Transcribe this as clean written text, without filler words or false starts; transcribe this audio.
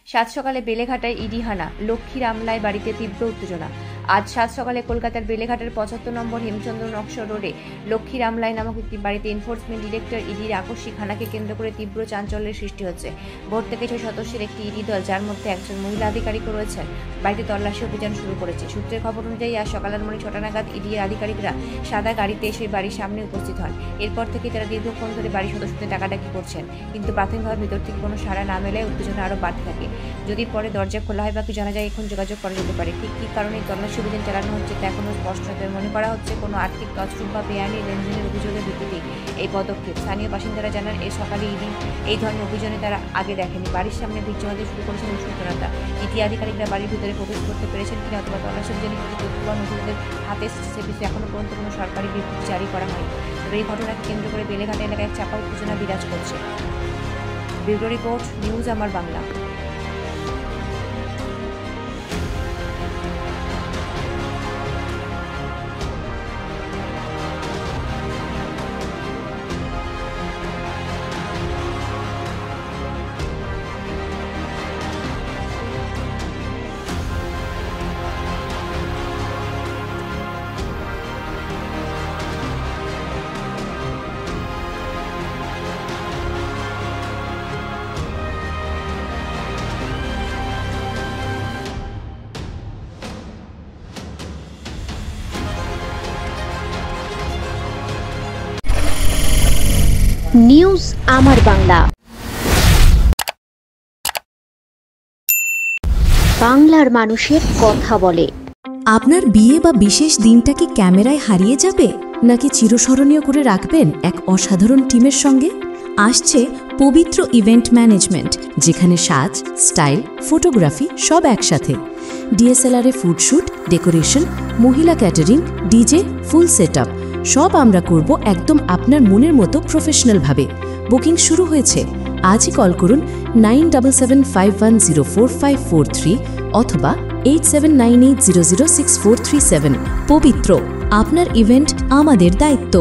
সাত সকালে বেলেঘাটায় ইডি হানা, লক্ষ্মীর আমলায় বাড়িতে তীব্র উত্তেজনা। আজ সাত সকালে কলকাতার বেলেঘাটার ৭৫ নম্বর হেমচন্দ্র নকশা রোডে লক্ষ্মীর আমলায় নামক একটি বাড়িতে এনফোর্সমেন্ট ডিরেক্টর ইডির আকস্মিক হানাকে কেন্দ্র করে তীব্র চাঞ্চল্যের সৃষ্টি হচ্ছে। ভোর থেকে ৬ সদস্যের একটি ইডি দল, যার মধ্যে একজন মহিলা আধিকারিকও রয়েছেন, বাড়িতে তল্লাশি অভিযান শুরু করেছে। সূত্রের খবর অনুযায়ী আজ সকাল ৬টা নাগাদ ইডির আধিকারিকরা সাদা গাড়িতে এসে বাড়ির সামনে উপস্থিত হন। এরপর থেকে তারা দীর্ঘক্ষণ ধরে বাড়ির সদস্যদের ডাকাডাকি করছেন, কিন্তু প্রাথমিকভাবে ভিতর থেকে কোনো সাড়া না মেলায় উত্তেজনা আরও বাড়তে থাকে। যদি পরে দরজা খোলা হয় বা কি জানা যায়, এখন যোগাযোগ করা যেতে পারে। ঠিক কী কারণে তল্লাশি অভিযান চালানো হচ্ছে তা এখনও স্পষ্ট নয়। মনে করা হচ্ছে কোনো আর্থিক তছরূপ বা বেআইনি লেনদেনের অভিযোগের ভিত্তিতে এই পদক্ষেপ। স্থানীয় বাসিন্দারা জানান, এই সকালে ইডি এই ধরনের অভিযানে তারা আগে দেখেনি। বাড়ির সামনে ভিড় জমাতে শুরু করেছেন উৎসুকতা। ইডি আধিকারিকরা বাড়ির ভিতরে প্রবেশ করতে পেরেছেন কিনা অথবা তল্লাশি অভিযানে কিছু তথ্য বা নথিপত্রের হাতে এসেছে সে বিষয়ে এখনও পর্যন্ত কোনো সরকারি বিবৃতি জারি করা হয়নি। তবে এই ঘটনাকে কেন্দ্র করে বেলেঘাটা এলাকায় চাপা উত্তেজনা বিরাজ করছে। ব্যুরো রিপোর্ট, নিউজ আমার বাংলা। নিউজ আমার বাংলা, বাংলার মানুষের কথা বলে। আপনার বিয়ে বা বিশেষ দিনটা কি ক্যামেরায় হারিয়ে যাবে, নাকি চিরস্মরণীয় করে রাখবেন এক অসাধারণ টিমের সঙ্গে? আসছে পবিত্র ইভেন্ট ম্যানেজমেন্ট, যেখানে সাজ, স্টাইল, ফটোগ্রাফি সব একসাথে। ডিএসএলআরে ফুডশ্যুট, ডেকোরেশন, মহিলা ক্যাটারিং, ডিজে, ফুল সেটআপ সব আমরা করব একদম আপনার মনের মতো প্রফেশনালভাবে। বুকিং শুরু হয়েছে। আজই কল করুন 9775104543 অথবা 8798006437। পবিত্র, আপনার ইভেন্ট আমাদের দায়িত্ব।